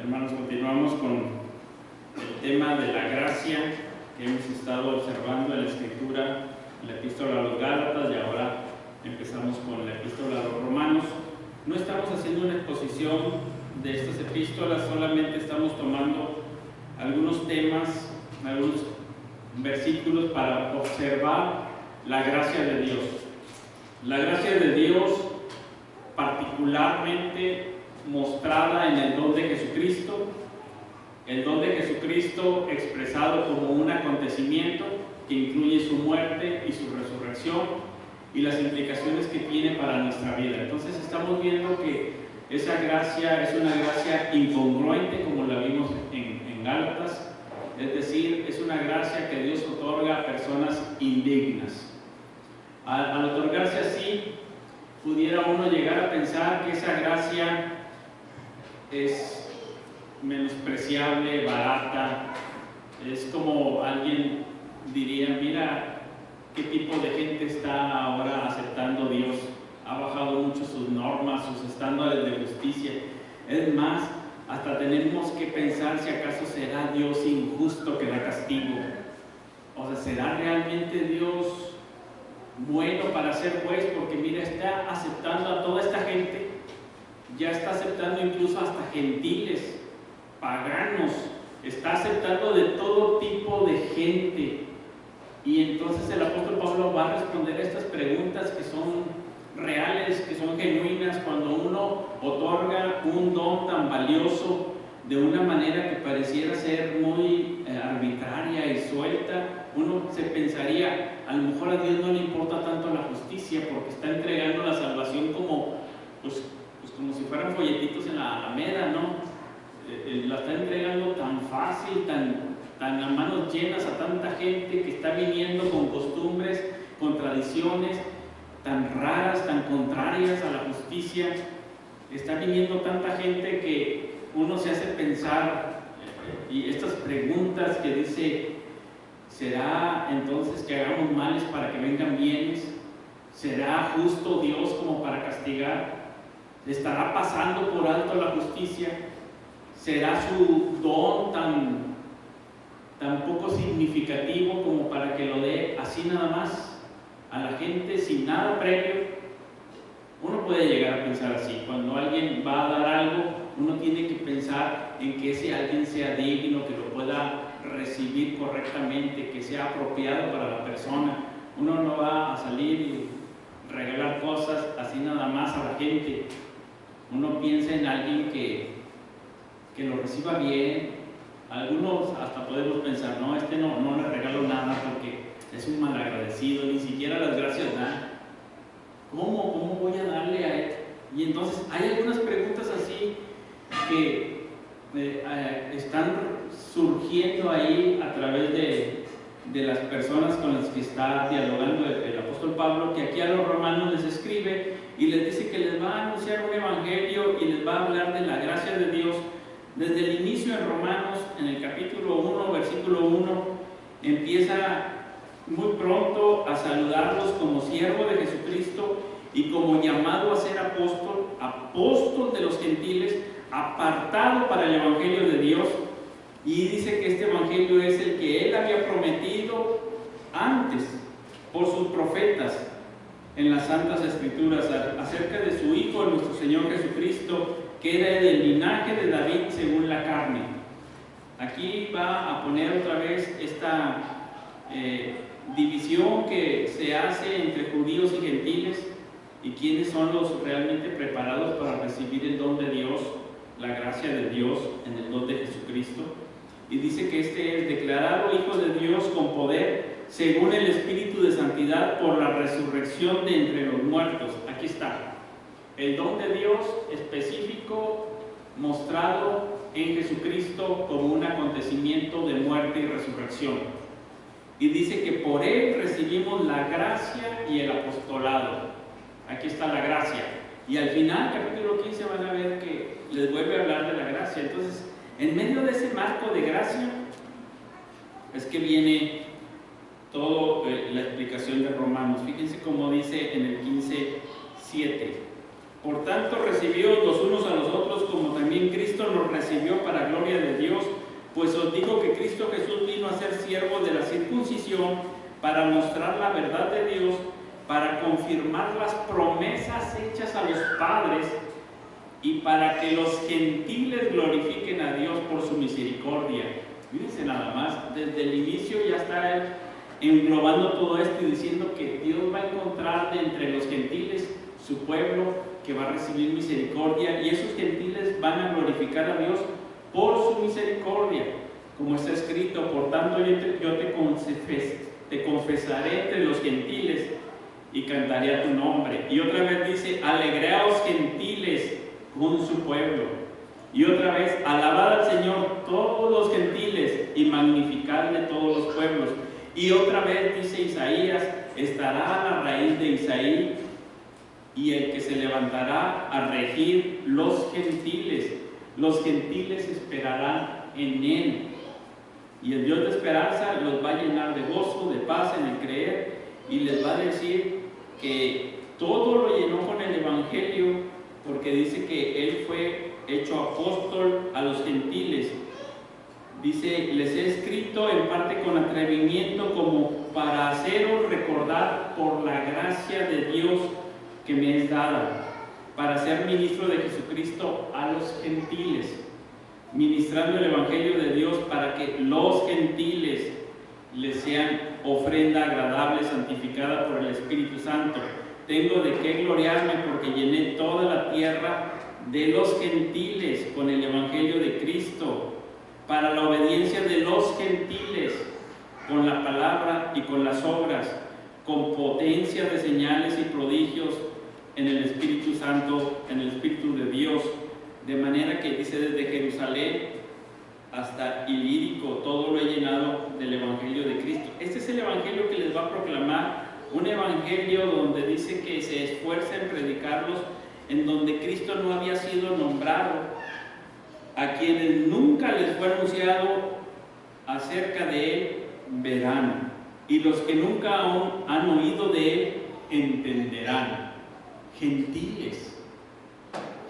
Hermanos, continuamos con el tema de la gracia que hemos estado observando en la Escritura, en la Epístola a los Gálatas, y ahora empezamos con la Epístola a los Romanos. No estamos haciendo una exposición de estas epístolas, solamente estamos tomando algunos temas, algunos versículos para observar la gracia de Dios. La gracia de Dios particularmente mostrada en el don de Jesucristo, el don de Jesucristo expresado como un acontecimiento que incluye su muerte y su resurrección y las implicaciones que tiene para nuestra vida. Entonces estamos viendo que esa gracia es una gracia incongruente, como la vimos en Gálatas, es decir, es una gracia que Dios otorga a personas indignas. Al otorgarse así, pudiera uno llegar a pensar que esa gracia es menospreciable, barata. Es como alguien diría: mira qué tipo de gente está ahora aceptando a Dios, ha bajado mucho sus normas, sus estándares de justicia. Es más, hasta tenemos que pensar si acaso será Dios injusto que da castigo. O sea, ¿será realmente Dios bueno para ser juez? Porque mira, está aceptando a toda esta gente, ya está aceptando incluso hasta gentiles, paganos, está aceptando de todo tipo de gente. Y entonces el apóstol Pablo va a responder a estas preguntas que son reales, que son genuinas, cuando uno otorga un don tan valioso de una manera que pareciera ser muy arbitraria y suelta. Uno se pensaría, a lo mejor a Dios no le importa tanto la justicia, porque está entregando la salvación como como si fueran folletitos en la Alameda, ¿no? La está entregando tan fácil, tan a manos llenas a tanta gente que está viniendo con costumbres, con tradiciones tan raras, tan contrarias a la justicia. Está viniendo tanta gente que uno se hace pensar, y estas preguntas que dice: ¿será entonces que hagamos males para que vengan bienes? ¿Será justo Dios como para castigar? ¿Estará pasando por alto la justicia? ¿Será su don tan poco significativo como para que lo dé así nada más a la gente sin nada previo? Uno puede llegar a pensar así. Cuando alguien va a dar algo, uno tiene que pensar en que ese alguien sea digno, que lo pueda recibir correctamente, que sea apropiado para la persona. Uno no va a salir y regalar cosas así nada más a la gente. Uno piensa en alguien que lo reciba bien. Algunos hasta podemos pensar: no, no le regalo nada porque es un malagradecido, ni siquiera las gracias da. ¿Cómo voy a darle a él? Y entonces hay algunas preguntas así que están surgiendo ahí a través de las personas con las que está dialogando el apóstol Pablo, que aquí a los romanos les escribe y les dice que les va a anunciar un evangelio y les va a hablar de la gracia de Dios. Desde el inicio en Romanos, en el capítulo 1, versículo 1, empieza muy pronto a saludarlos como siervo de Jesucristo y como llamado a ser apóstol de los gentiles, apartado para el evangelio de Dios. Y dice que este evangelio es el que él había prometido antes por sus profetas en las Santas Escrituras acerca de su Hijo, nuestro Señor Jesucristo, que era del linaje de David según la carne. Aquí va a poner otra vez esta división que se hace entre judíos y gentiles, y quiénes son los realmente preparados para recibir el don de Dios, la gracia de Dios en el don de Jesucristo. Y dice que este es declarado Hijo de Dios con poder, según el Espíritu de Santidad, por la resurrección de entre los muertos. Aquí está el don de Dios específico, mostrado en Jesucristo como un acontecimiento de muerte y resurrección. Y dice que por él recibimos la gracia y el apostolado. Aquí está la gracia. Y al final, capítulo 15, van a ver que les vuelve a hablar de la gracia. Entonces, en medio de ese marco de gracia es que viene toda la explicación de Romanos. Fíjense cómo dice en el 15:7: Por tanto, recibíos los unos a los otros como también Cristo nos recibió para gloria de Dios. Pues os digo que Cristo Jesús vino a ser siervo de la circuncisión para mostrar la verdad de Dios, para confirmar las promesas hechas a los padres y para que los gentiles glorifiquen a Dios por su misericordia. Fíjense nada más, desde el inicio ya está englobando todo esto y diciendo que Dios va a encontrar de entre los gentiles su pueblo que va a recibir misericordia, y esos gentiles van a glorificar a Dios por su misericordia, como está escrito: por tanto yo te confesaré entre los gentiles y cantaré a tu nombre. Y otra vez dice: alegraos gentiles con su pueblo. Y otra vez: alabad al Señor todos los gentiles y magnificadle todos los pueblos. Y otra vez dice Isaías: estará a la raíz de Isaí y el que se levantará a regir los gentiles. Los gentiles esperarán en él. Y el Dios de esperanza los va a llenar de gozo, de paz en el creer, y les va a decir que todo lo llenó con el Evangelio, porque dice que él fue hecho apóstol a los gentiles. Dice: les he escrito en parte con atrevimiento, como para haceros recordar por la gracia de Dios que me es dada, para ser ministro de Jesucristo a los gentiles, ministrando el Evangelio de Dios para que los gentiles les sean ofrenda agradable, santificada por el Espíritu Santo. Tengo de qué gloriarme, porque llené toda la tierra de los gentiles con el Evangelio de Cristo, para la obediencia de los gentiles, con la palabra y con las obras, con potencia de señales y prodigios en el Espíritu Santo, en el Espíritu de Dios, de manera que dice: desde Jerusalén hasta Ilírico, todo lo he llenado del Evangelio de Cristo. Este es el Evangelio que les va a proclamar, un Evangelio donde dice que se esfuerza en predicarlos, en donde Cristo no había sido nombrado, a quienes nunca les fue anunciado acerca de él verán, y los que nunca aún han oído de él entenderán. Gentiles,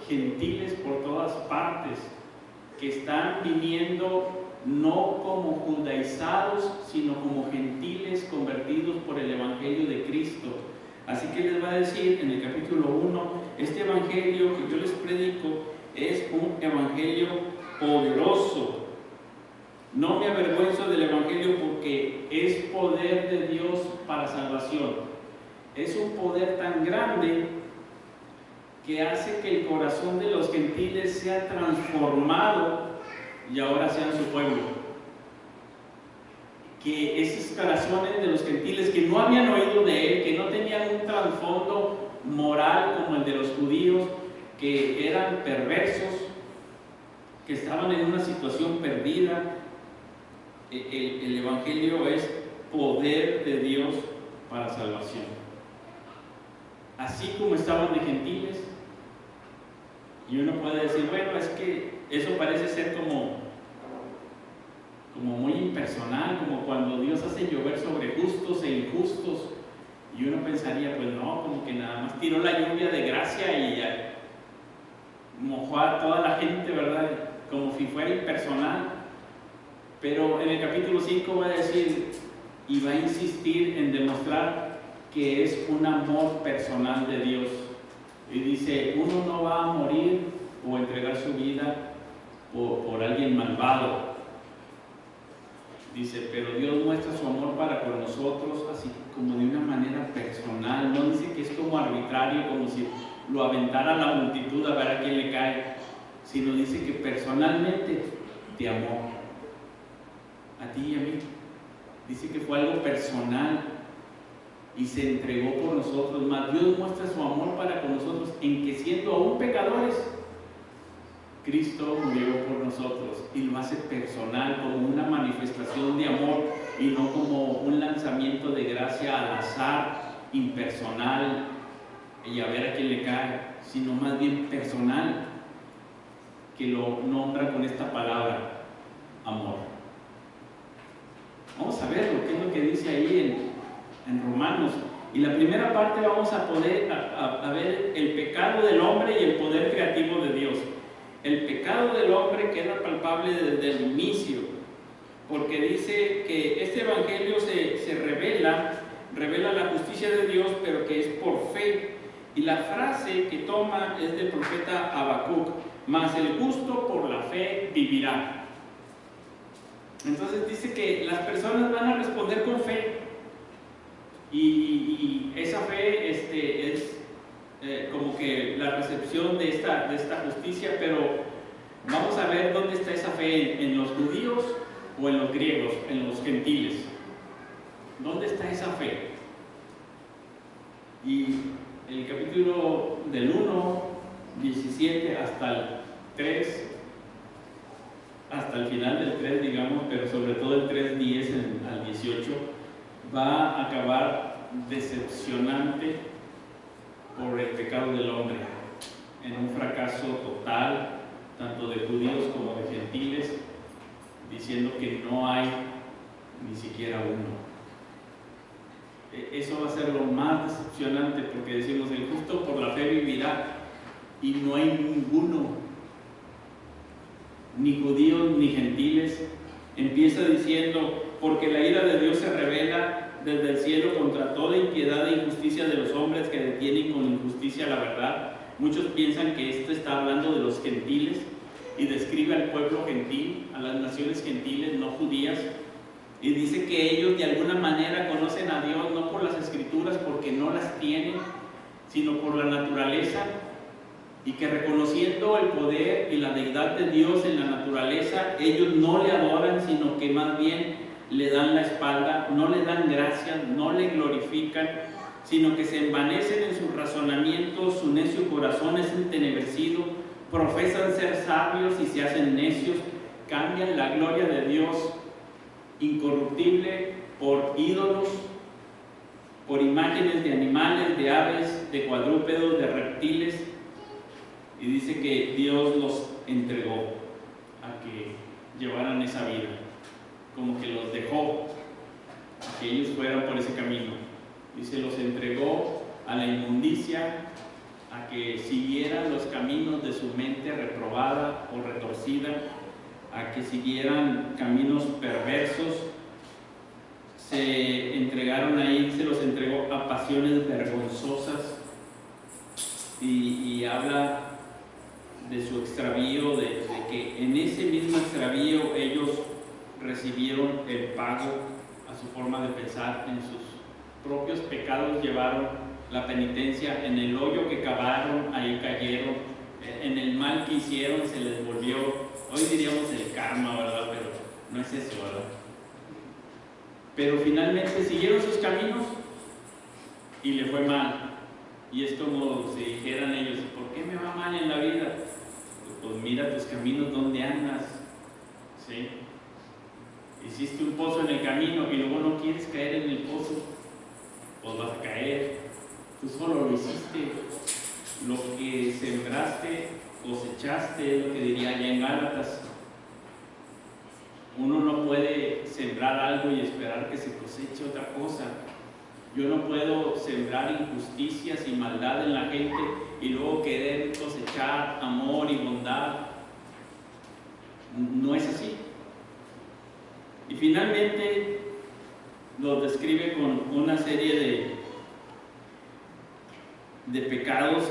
gentiles por todas partes, que están viniendo no como judaizados, sino como gentiles convertidos por el Evangelio de Cristo. Así que les va a decir en el capítulo 1, este Evangelio que yo les predico es un Evangelio poderoso. No me avergüenzo del Evangelio, porque es poder de Dios para salvación. Es un poder tan grande que hace que el corazón de los gentiles sea transformado y ahora sean su pueblo. Que esos corazones de los gentiles que no habían oído de él, que no tenían un trasfondo moral como el de los judíos, que eran perversos, que estaban en una situación perdida, el Evangelio es poder de Dios para salvación. Así como estaban de gentiles, y uno puede decir: bueno, es que eso parece ser como muy impersonal, como cuando Dios hace llover sobre justos e injustos, y uno pensaría: pues no, como que nada más tiró la lluvia de gracia y ya mojó a toda la gente, ¿verdad? Como si fuera impersonal. Pero en el capítulo 5 va a decir y va a insistir en demostrar que es un amor personal de Dios. Y dice: uno no va a morir o entregar su vida por alguien malvado. Dice: pero Dios muestra su amor para con nosotros así como de una manera personal. No dice que es como arbitrario, como si lo aventara a la multitud a ver a quién le cae, sino dice que personalmente te amó, a ti y a mí. Dice que fue algo personal y se entregó por nosotros. Más Dios muestra su amor para con nosotros en que, siendo aún pecadores, Cristo murió por nosotros, y lo hace personal, como una manifestación de amor y no como un lanzamiento de gracia al azar, impersonal y a ver a quién le cae, sino más bien personal, que lo nombra con esta palabra: amor. Vamos a ver qué es lo que dice ahí en Romanos. Y la primera parte vamos a poder a ver el pecado del hombre y el poder creativo de Dios. El pecado del hombre queda palpable desde el inicio, porque dice que este evangelio se revela la justicia de Dios, pero que es por fe. Y la frase que toma es del profeta Habacuc: mas el justo por la fe vivirá. Entonces dice que las personas van a responder con fe, y esa fe es como que la recepción de esta justicia. Pero vamos a ver dónde está esa fe: en los judíos o en los griegos, en los gentiles. ¿Dónde está esa fe? Y el capítulo del 1, 17 hasta el 3, hasta el final del 3, digamos, pero sobre todo el 3, 10 al 18, va a acabar decepcionante por el pecado del hombre, en un fracaso total, tanto de judíos como de gentiles, diciendo que no hay ni siquiera uno. Eso va a ser lo más decepcionante, porque decimos: el justo por la fe vivirá, y no hay ninguno, ni judíos ni gentiles. Empieza diciendo: porque la ira de Dios se revela desde el cielo contra toda impiedad e injusticia de los hombres que detienen con injusticia la verdad. Muchos piensan que esto está hablando de los gentiles y describe al pueblo gentil, a las naciones gentiles no judías, y dice que ellos de alguna manera conocen a Dios no por las escrituras, porque no las tienen, sino por la naturaleza, y que reconociendo el poder y la deidad de Dios en la naturaleza, ellos no le adoran, sino que más bien le dan la espalda, no le dan gracias, no le glorifican, sino que se envanecen en sus razonamientos, su necio corazón es entenebrecido, profesan ser sabios y se hacen necios, cambian la gloria de Dios incorruptible por ídolos, por imágenes de animales, de aves, de cuadrúpedos, de reptiles. Y dice que Dios los entregó a que llevaran esa vida, como que los dejó a que ellos fueran por ese camino. Dice: los entregó a la inmundicia, a que siguieran los caminos de su mente reprobada o retorcida, a que siguieran caminos perversos. Se entregaron ahí, se los entregó a pasiones vergonzosas, y habla de su extravío, de que en ese mismo extravío ellos recibieron el pago a su forma de pensar. En sus propios pecados llevaron la penitencia, en el hoyo que cavaron, ahí cayeron, en el mal que hicieron se les volvió, hoy diríamos el karma, ¿verdad? Pero no es eso, ¿verdad? Pero finalmente siguieron sus caminos y le fue mal. Y es como si dijeran ellos: ¿por qué me va mal en la vida? Pues mira tus caminos, ¿dónde andas? ¿Sí? Hiciste un pozo en el camino y luego no quieres caer en el pozo, pues vas a caer. Tú solo lo hiciste. Lo que sembraste, cosechaste, es lo que diría allá en Gálatas. Uno no puede sembrar algo y esperar que se coseche otra cosa. Yo no puedo sembrar injusticias y maldad en la gente y luego querer cosechar amor y bondad. No es así. Y finalmente los describe con una serie de pecados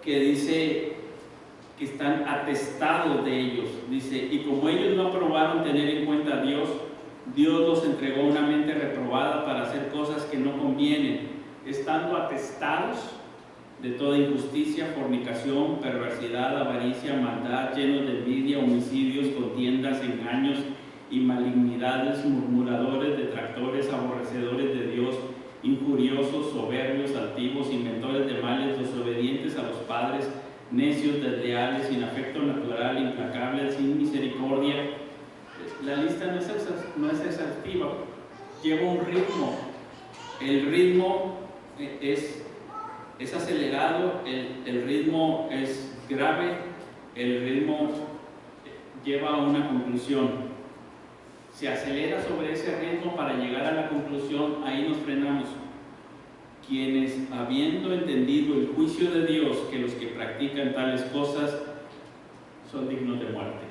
que dice que están atestados de ellos. Dice: y como ellos no aprobaron tener en cuenta a Dios, Dios los entregó una mente reprobada para hacer cosas que no convienen, estando atestados de toda injusticia, fornicación, perversidad, avaricia, maldad, llenos de envidia, homicidios, contiendas, engaños y malignidades, murmuradores, detractores, aborrecedores de Dios, injuriosos, soberbios, altivos, inventores de males, desobedientes a los padres, necios, desleales, sin afecto natural, implacables, sin misericordia. La lista no es exhaustiva, lleva un ritmo. El ritmo es acelerado, el ritmo es grave, el ritmo lleva a una conclusión. Se acelera sobre ese ritmo para llegar a la conclusión, ahí nos frenamos. quienes, habiendo entendido el juicio de Dios, que los que practican tales cosas son dignos de muerte.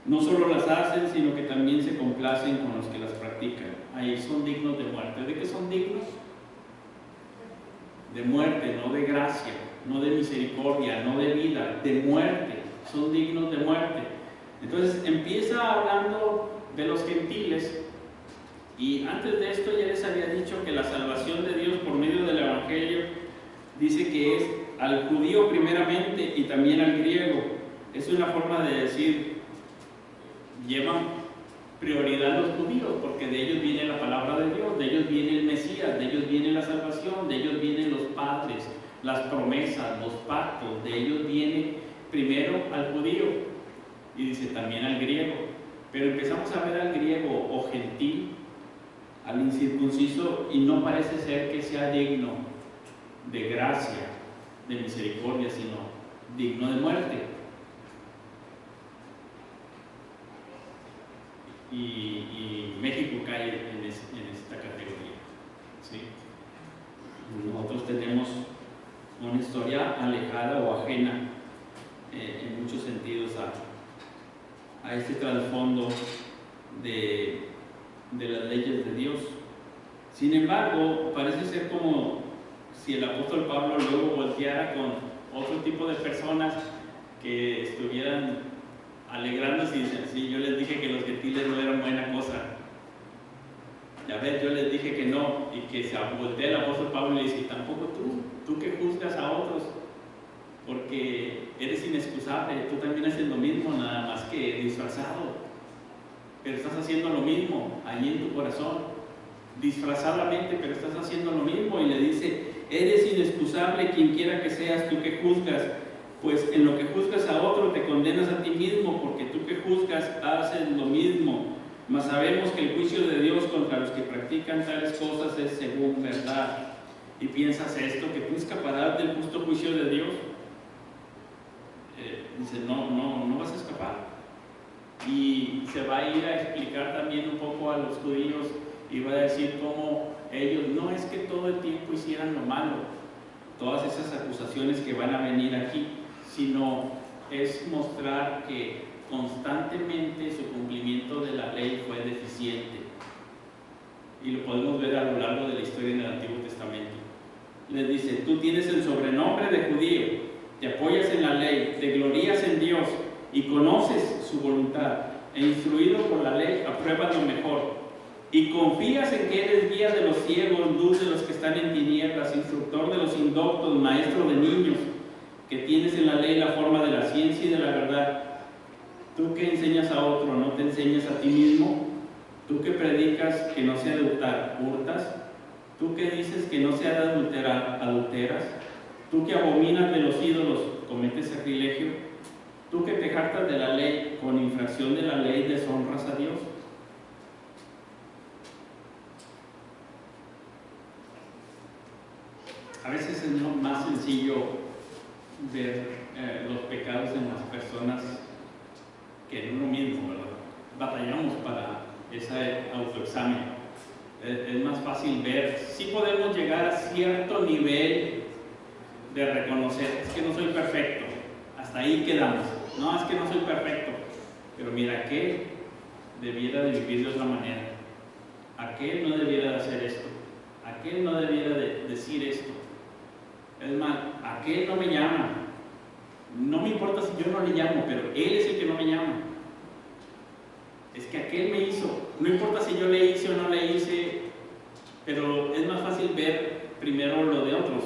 No solo las hacen, sino que también se complacen con los que las practican. Ahí son dignos de muerte. ¿De qué son dignos? De muerte, no de gracia, no de misericordia, no de vida, de muerte. Son dignos de muerte. Entonces empieza hablando de los gentiles, y antes de esto ya les había dicho que la salvación de Dios por medio del Evangelio dice que es al judío primeramente y también al griego. Es una forma de decir, llevan prioridad los judíos, porque de ellos viene la palabra de Dios, de ellos viene el Mesías, de ellos viene la salvación, de ellos vienen los padres, las promesas, los pactos, de ellos viene primero al judío, y dice también al griego. Pero empezamos a ver al griego o gentil, al incircunciso, y no parece ser que sea digno de gracia, de misericordia, sino digno de muerte. Y México cae en esta categoría, ¿sí? Nosotros tenemos una historia alejada o ajena en muchos sentidos a este trasfondo de las leyes de Dios. Sin embargo, parece ser como si el apóstol Pablo luego volteara con otro tipo de personas que estuvieran alegrándose y dicen, sí, yo les dije que los gentiles no eran buena cosa. Ya ves, yo les dije que no, y que se voltea el apóstol Pablo y le dice, tampoco tú que juzgas a otros, porque eres inexcusable, tú también haces lo mismo, nada más que disfrazado, pero estás haciendo lo mismo allí en tu corazón, disfrazadamente, pero estás haciendo lo mismo. Y le dice, eres inexcusable quien quiera que seas tú que juzgas, pues en lo que juzgas a otro te condenas a ti mismo, porque tú que juzgas haces lo mismo. Mas sabemos que el juicio de Dios contra los que practican tales cosas es según verdad. ¿Y piensas esto, que tú escaparás del justo juicio de Dios? Dice, no vas a escapar. Y se va a ir a explicar también un poco a los judíos, y va a decir cómo ellos no es que todo el tiempo hicieran lo malo, todas esas acusaciones que van a venir aquí, sino es mostrar que constantemente su cumplimiento de la ley fue deficiente. Y lo podemos ver a lo largo de la historia en el Antiguo Testamento. Les dice, tú tienes el sobrenombre de judío, te apoyas en la ley, te glorías en Dios y conoces su voluntad, e instruido por la ley apruebas lo mejor, y confías en que eres guía de los ciegos, luz de los que están en tinieblas, instructor de los indoctos, maestro de niños, que tienes en la ley la forma de la ciencia y de la verdad. Tú que enseñas a otro, ¿no te enseñas a ti mismo? Tú que predicas que no se ha de hurtar, ¿hurtas? Tú que dices que no se ha de adulterar, ¿adulteras? Tú que abominas de los ídolos, ¿cometes sacrilegio? Tú que te jactas de la ley, con infracción de la ley deshonras a Dios. A veces es más sencillo ver los pecados en las personas que en uno mismo, ¿verdad? Batallamos para ese autoexamen. Es más fácil ver, sí podemos llegar a cierto nivel de reconocer, es que no soy perfecto, hasta ahí quedamos. No, es que no soy perfecto, pero mira, aquel debiera de vivir de otra manera, aquel no debiera de hacer esto, aquel no debiera de decir esto. Es más, aquel no me llama, no me importa si yo no le llamo, pero él es el que no me llama. Es que aquel me hizo, no importa si yo le hice o no le hice, pero es más fácil ver primero lo de otros,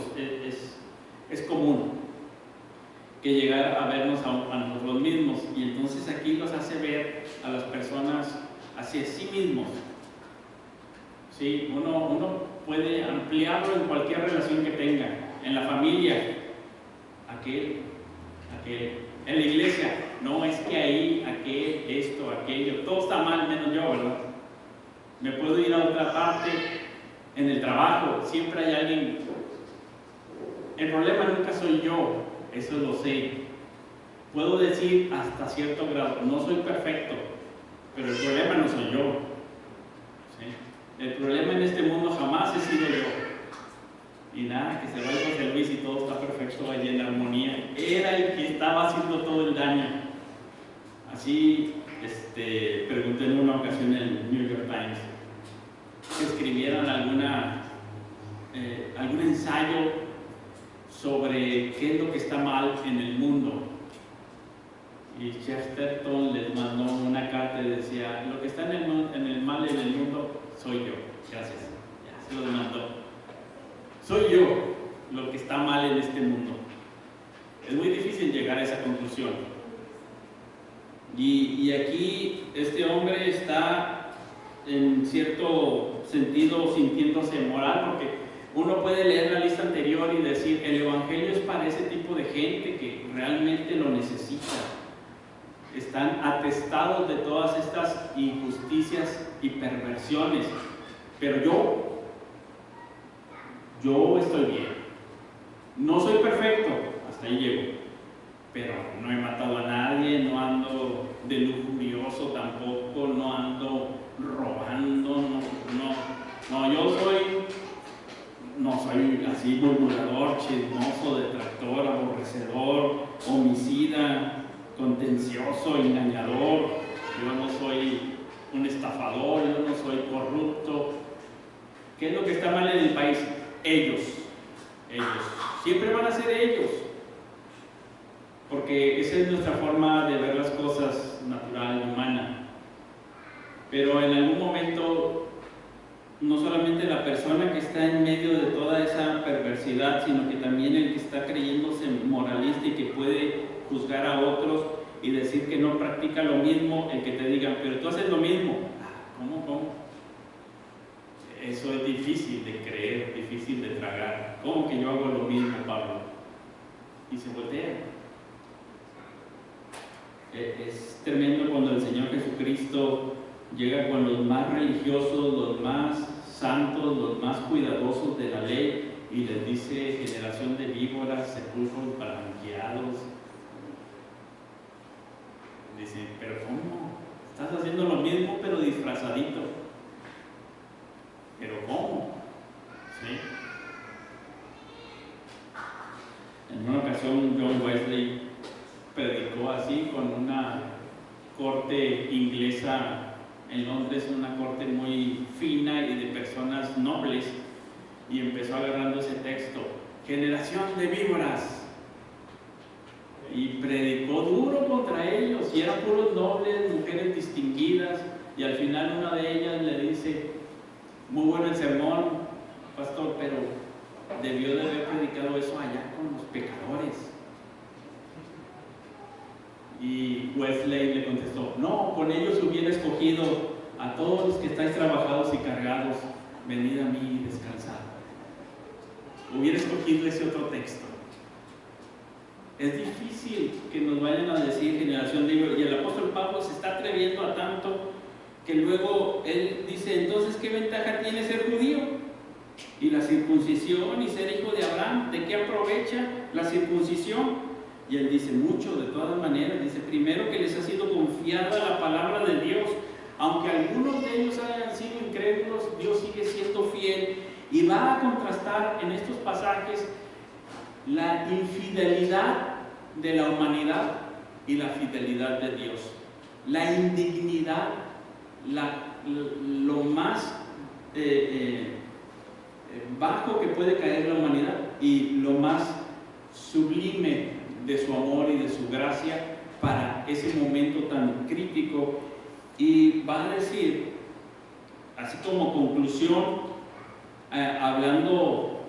es común que llegar a vernos a nosotros mismos, y entonces aquí los hace ver a las personas hacia sí mismos. ¿Sí? Uno puede ampliarlo en cualquier relación que tenga, en la familia, aquel, en la iglesia, no es que ahí, aquel, esto, aquello, todo está mal menos yo, ¿verdad? Me puedo ir a otra parte, en el trabajo, siempre hay alguien. El problema nunca soy yo, eso lo sé. Puedo decir hasta cierto grado, no soy perfecto, pero el problema no soy yo. ¿Sí? El problema en este mundo jamás he sido yo. Y nada, que se va el José Luis y todo está perfecto allí en armonía. Era el que estaba haciendo todo el daño. Así pregunté en una ocasión en el New York Times que escribieran algún ensayo sobre qué es lo que está mal en el mundo. Y Chesterton les mandó una carta y decía: lo que está en el mal en el mundo soy yo. Gracias. Ya se lo mandó. Soy yo lo que está mal en este mundo. Es muy difícil llegar a esa conclusión. Y aquí este hombre está en cierto sentido sintiéndose moral, porque uno puede leer la lista anterior y decir: el Evangelio es para ese tipo de gente que realmente lo necesita. Están atestados de todas estas injusticias y perversiones, pero yo estoy bien. No soy perfecto, hasta ahí llego, pero no he matado a nadie, no ando de lujurioso tampoco, no ando robando, no, yo no soy así murmurador, chismoso, detractor, aborrecedor, homicida, contencioso, engañador. Yo no soy un estafador, yo no soy corrupto. ¿Qué es lo que está mal en el país? Ellos, siempre van a ser ellos, porque esa es nuestra forma de ver las cosas natural y humana. Pero en algún momento, no solamente la persona que está en medio de toda esa perversidad, sino que también el que está creyéndose moralista y que puede juzgar a otros y decir que no practica lo mismo, el que te diga: pero tú haces lo mismo. ¿Cómo? Eso es difícil de creer, difícil de tragar. ¿Cómo que yo hago lo mismo, Pablo? Y se voltea. Es tremendo cuando el Señor Jesucristo llega con los más religiosos, los más santos, los más cuidadosos de la ley, y les dice: generación de víboras, sepulcros blanqueados. Dice: pero ¿cómo? Estás haciendo lo mismo pero disfrazadito. ¿Pero cómo? ¿Sí? En una ocasión John Wesley predicó así con una corte inglesa en Londres, una corte muy fina y de personas nobles, y empezó agarrando ese texto: generación de víboras, y predicó duro contra ellos, y eran puros nobles, mujeres distinguidas, y al final una de ellas le dice: muy bueno el sermón, pastor, pero debió de haber predicado eso allá con los pecadores. Y Wesley le contestó: no, con ellos hubiera escogido a todos los que estáis trabajados y cargados, venid a mí y descansad. Hubiera escogido ese otro texto. Es difícil que nos vayan a decir generación de víboras, y el apóstol Pablo se está atreviendo a tanto que luego él dice: entonces, ¿qué ventaja tiene ser judío? Y la circuncisión y ser hijo de Abraham, ¿de qué aprovecha la circuncisión? Y él dice: mucho, de todas maneras. Dice: primero, que les ha sido confiada la palabra de Dios. Aunque algunos de ellos hayan sido incrédulos, Dios sigue siendo fiel, y va a contrastar en estos pasajes la infidelidad de la humanidad y la fidelidad de Dios, la indignidad, lo más bajo que puede caer la humanidad, y lo más sublime de su amor y de su gracia para ese momento tan crítico. Y va a decir, así como conclusión, hablando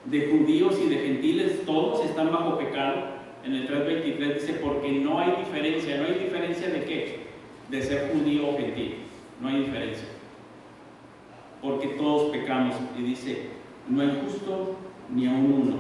de judíos y de gentiles, todos están bajo pecado. En el 3:23 dice: porque no hay diferencia. ¿No hay diferencia de qué? De ser judío o gentil. No hay diferencia, porque todos pecamos. Y dice: no hay justo ni aun uno,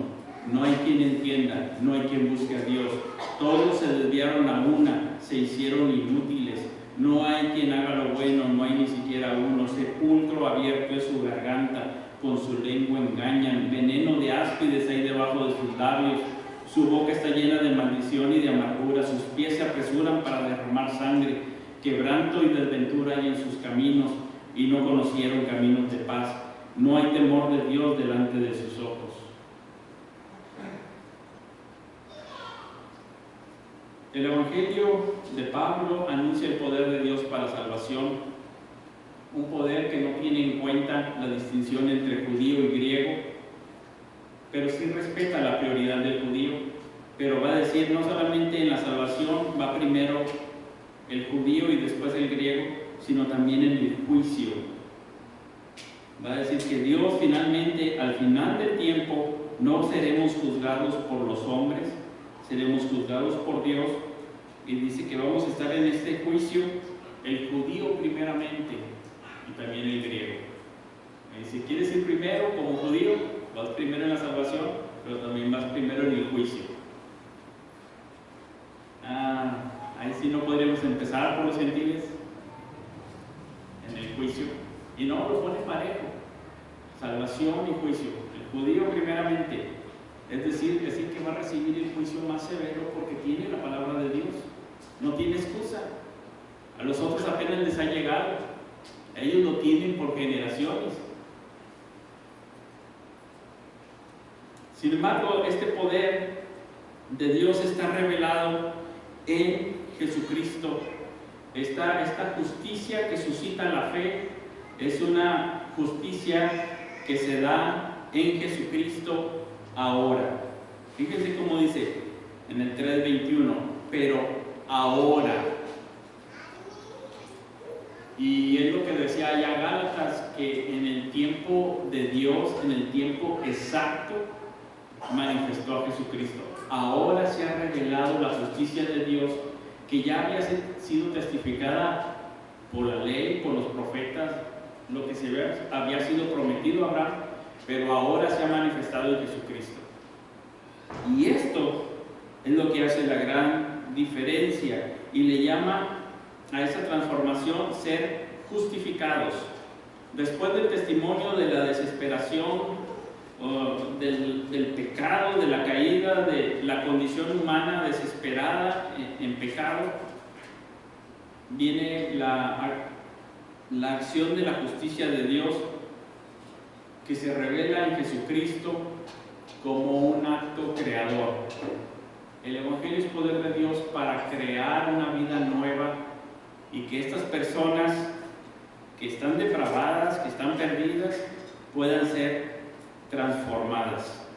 no hay quien entienda, no hay quien busque a Dios. Todos se desviaron a una, se hicieron inútiles. No hay quien haga lo bueno, no hay ni siquiera uno. Sepulcro abierto es su garganta, con su lengua engañan. Veneno de áspides hay debajo de sus labios. Su boca está llena de maldición y de amargura. Sus pies se apresuran para derramar sangre. Quebranto y desventura hay en sus caminos, y no conocieron caminos de paz. No hay temor de Dios delante de sus ojos. El Evangelio de Pablo anuncia el poder de Dios para la salvación, un poder que no tiene en cuenta la distinción entre judío y griego, pero sí respeta la prioridad del judío, pero va a decir no solamente en la salvación va primero el judío y después el griego, sino también en el juicio. Va a decir que Dios finalmente, al final del tiempo, no seremos juzgados por los hombres, seremos juzgados por Dios, y dice que vamos a estar en este juicio el judío primeramente y también el griego. Y si quieres ir primero como judío, vas primero en la salvación, pero también vas primero en el juicio. Ahí sí no podríamos empezar por los gentiles en el juicio, y no, lo pone parejo, salvación y juicio, el judío primeramente. Es decir, que va a recibir el juicio más severo porque tiene la palabra de Dios. No tiene excusa. A los otros apenas les ha llegado. Ellos lo tienen por generaciones. Sin embargo, este poder de Dios está revelado en Jesucristo. Esta justicia que suscita la fe es una justicia que se da en Jesucristo ahora. Fíjense cómo dice en el 3:21, pero ahora. Y es lo que decía allá Gálatas, que en el tiempo de Dios, en el tiempo exacto, manifestó a Jesucristo. Ahora se ha revelado la justicia de Dios, que ya había sido testificada por la ley, por los profetas, lo que se había sido prometido a Abraham, pero ahora se ha manifestado en Jesucristo. Y esto es lo que hace la gran diferencia y le llama a esa transformación ser justificados. Después del testimonio de la desesperación, del pecado, de la caída, de la condición humana desesperada en pecado, viene la acción de la justicia de Dios, que se revela en Jesucristo como un acto creador. El Evangelio es poder de Dios para crear una vida nueva y que estas personas que están depravadas, que están perdidas, puedan ser transformadas.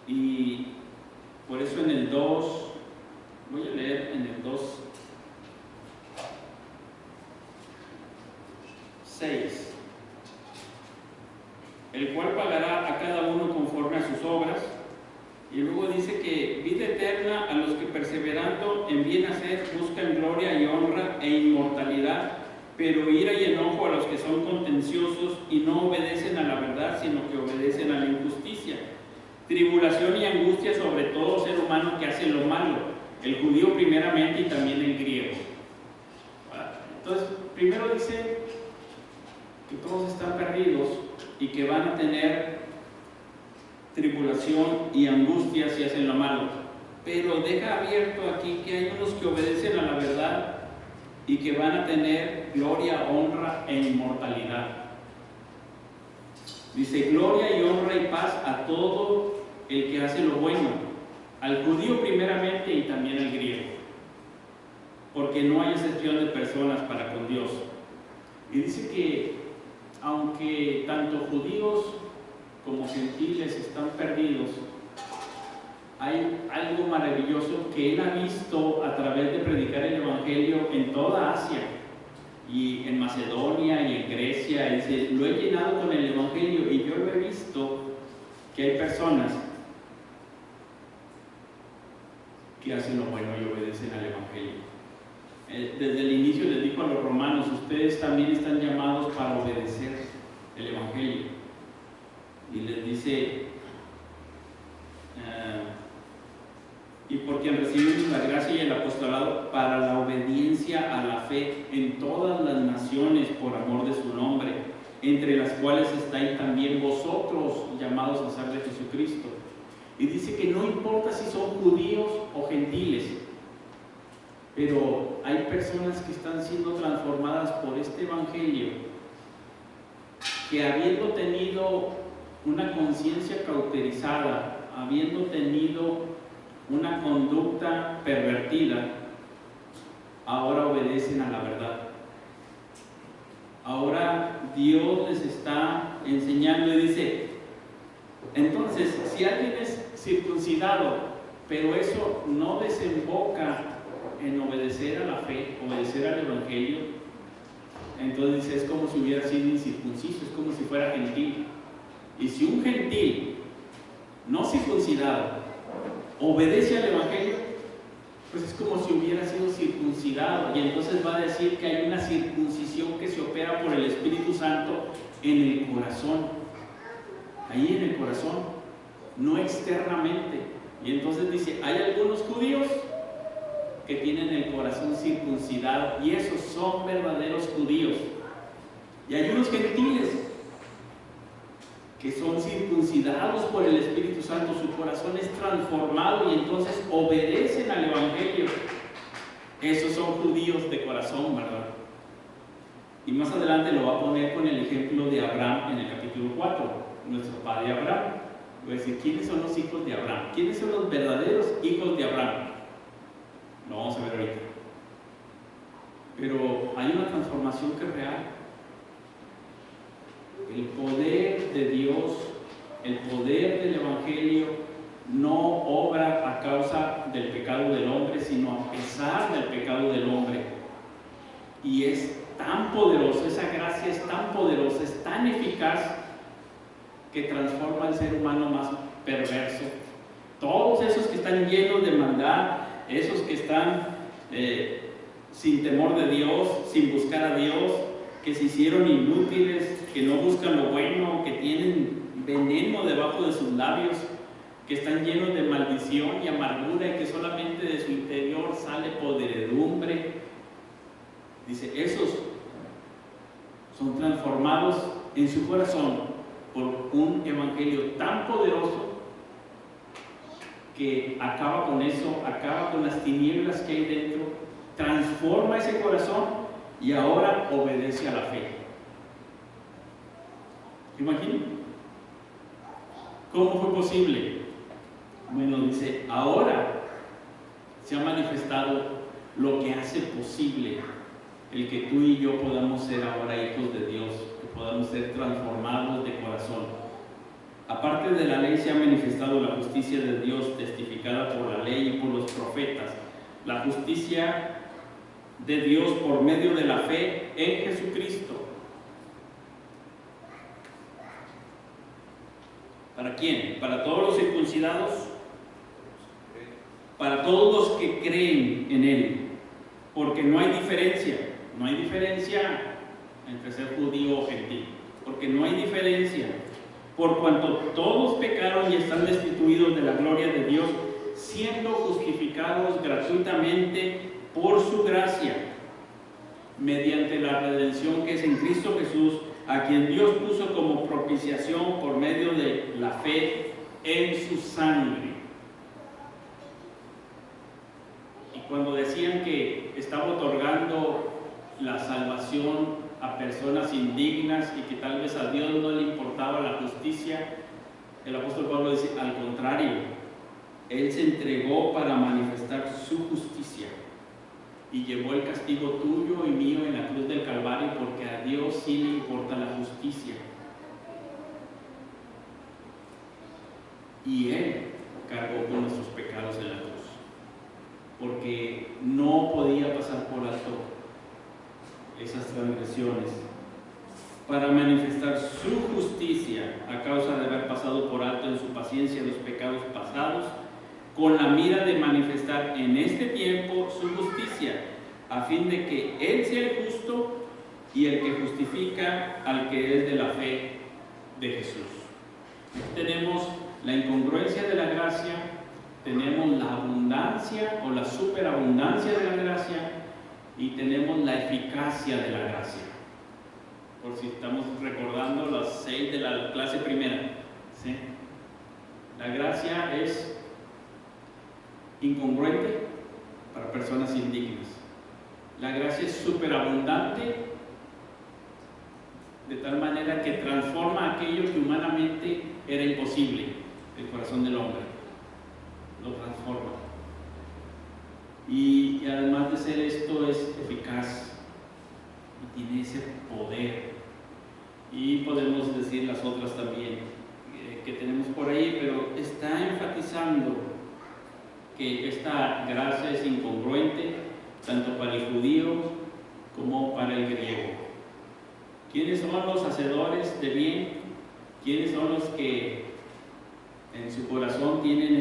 Y por eso en el 2, voy a leer en el 2:6. El cual pagará a cada uno conforme a sus obras. Y luego dice que vida eterna a los que perseverando en bien hacer buscan gloria y honra e inmortalidad, pero ira y enojo a los que son contenciosos y no obedecen a la verdad, sino que obedecen a la injusticia. Tribulación y angustia sobre todo ser humano que hace lo malo, el judío primeramente y también el griego. Entonces, primero dice que todos están perdidos y que van a tener tribulación y angustia si hacen lo malo, pero deja abierto aquí que hay unos que obedecen a la verdad y que van a tener gloria, honra e inmortalidad. Dice gloria y honra y paz a todo el que hace lo bueno, al judío primeramente y también al griego, porque no hay excepción de personas para con Dios. Y dice que aunque tanto judíos como gentiles están perdidos, hay algo maravilloso que él ha visto a través de predicar el Evangelio en toda Asia y en Macedonia y en Grecia. Él dice, lo he llenado con el Evangelio y yo lo he visto que hay personas que hacen lo bueno y obedecen al Evangelio. Desde el inicio les dijo a los romanos, ustedes también están llamados para obedecer el Evangelio. Y les dice, y por quien recibimos la gracia y el apostolado para la obediencia a la fe en todas las naciones por amor de su nombre, entre las cuales estáis también vosotros llamados a ser de Jesucristo. Y dice que no importa si son judíos o gentiles, Pero hay personas que están siendo transformadas por este Evangelio, que habiendo tenido una conciencia cauterizada, habiendo tenido una conducta pervertida, ahora obedecen a la verdad. Ahora Dios les está enseñando y dice, entonces, si alguien es circuncidado, pero eso no desemboca en obedecer a la fe, obedecer al Evangelio, entonces es como si hubiera sido incircunciso, es como si fuera gentil. Y si un gentil no circuncidado obedece al Evangelio, pues es como si hubiera sido circuncidado, y entonces va a decir que hay una circuncisión que se opera por el Espíritu Santo en el corazón, ahí en el corazón, no externamente. Y entonces dice, hay algunos judíos que tienen el corazón circuncidado, y esos son verdaderos judíos, y hay unos gentiles que son circuncidados por el Espíritu Santo, su corazón es transformado y entonces obedecen al Evangelio. Esos son judíos de corazón, ¿verdad? Y más adelante lo va a poner con el ejemplo de Abraham en el capítulo 4, nuestro padre Abraham. Voy a decir, ¿quiénes son los hijos de Abraham? ¿Quiénes son los verdaderos hijos de Abraham? Lo vamos a ver ahorita. Pero hay una transformación que es real. El poder de Dios, el poder del Evangelio no obra a causa del pecado del hombre, sino a pesar del pecado del hombre. Y es tan poderoso, esa gracia es tan poderosa, es tan eficaz, que transforma al ser humano más perverso. Todos esos que están llenos de maldad, esos que están sin temor de Dios, sin buscar a Dios, que se hicieron inútiles, que no buscan lo bueno, que tienen veneno debajo de sus labios, que están llenos de maldición y amargura y que solamente de su interior sale podredumbre. Dice, esos son transformados en su corazón por un evangelio tan poderoso que acaba con eso, acaba con las tinieblas que hay dentro, transforma ese corazón y ahora obedece a la fe. ¿Se imaginan? ¿Cómo fue posible? Bueno, dice, ahora se ha manifestado lo que hace posible el que tú y yo podamos ser ahora hijos de Dios, que podamos ser transformados de corazón. Aparte de la ley se ha manifestado la justicia de Dios testificada por la ley y por los profetas, la justicia de Dios por medio de la fe en Jesucristo. ¿Para quién? ¿Para todos los circuncidados? Para todos los que creen en Él, porque no hay diferencia entre ser judío o gentil, porque no hay diferencia, por cuanto todos pecaron y están destituidos de la gloria de Dios, siendo justificados gratuitamente por su gracia, mediante la redención que es en Cristo Jesús, a quien Dios puso como propiciación por medio de la fe en su sangre. Y cuando decían que estaba otorgando la salvación a personas indignas y que tal vez a Dios no le importaba la justicia, el apóstol Pablo dice, al contrario, Él se entregó para manifestar su justicia y llevó el castigo tuyo y mío en la cruz del Calvario, porque a Dios sí le importa la justicia. Y Él cargó con nuestros pecados en la cruz, porque no podía pasar por alto esas transgresiones, para manifestar su justicia a causa de haber pasado por alto en su paciencia los pecados pasados, con la mira de manifestar en este tiempo su justicia, a fin de que Él sea el justo y el que justifica al que es de la fe de Jesús. Tenemos la incongruencia de la gracia, tenemos la abundancia o la superabundancia de la gracia, y tenemos la eficacia de la gracia. Por si estamos recordando las 6 de la clase primera, ¿sí? La gracia es incongruente para para personas indignas. La gracia es superabundante, de tal manera que transforma aquello que humanamente era imposible, el corazón del hombre. Lo transforma. Y además de ser esto, es eficaz y tiene ese poder. Y podemos decir las otras también que tenemos por ahí, pero está enfatizando que esta gracia es incongruente tanto para el judío como para el griego. ¿Quiénes son los hacedores de bien? ¿Quiénes son los que en su corazón tienen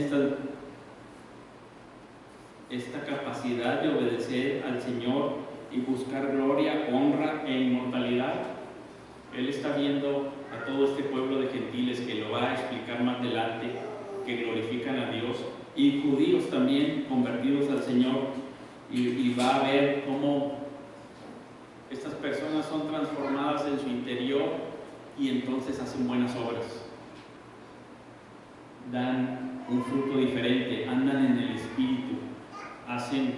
esta capacidad de obedecer al Señor y buscar gloria, honra e inmortalidad? Él está viendo a todo este pueblo de gentiles, que lo va a explicar más adelante, que glorifican a Dios, y judíos también convertidos al Señor, y va a ver cómo estas personas son transformadas en su interior y entonces hacen buenas obras, dan un fruto diferente, andan en el Espíritu, hacen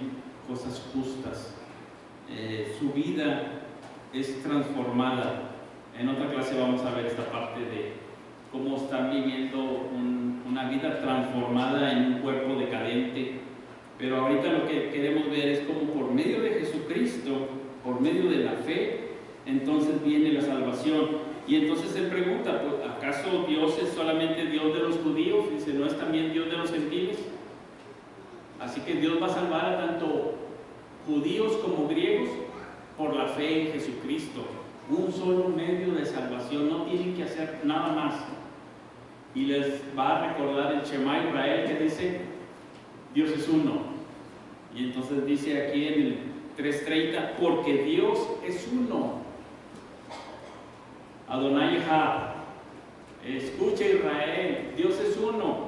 cosas justas, su vida es transformada. En otra clase vamos a ver esta parte de cómo están viviendo una vida transformada en un cuerpo decadente, pero ahorita lo que queremos ver es cómo por medio de Jesucristo, por medio de la fe, entonces viene la salvación. Y entonces se pregunta, pues, ¿acaso Dios es solamente Dios de los judíos? Dice, ¿no es también Dios de los gentiles? Así que Dios va a salvar a tanto judíos como griegos por la fe en Jesucristo. Un solo medio de salvación, no tienen que hacer nada más. Y les va a recordar el Shema Israel, que dice, Dios es uno. Y entonces dice aquí en el 3:30, porque Dios es uno. Adonai Echad. Escucha Israel, Dios es uno.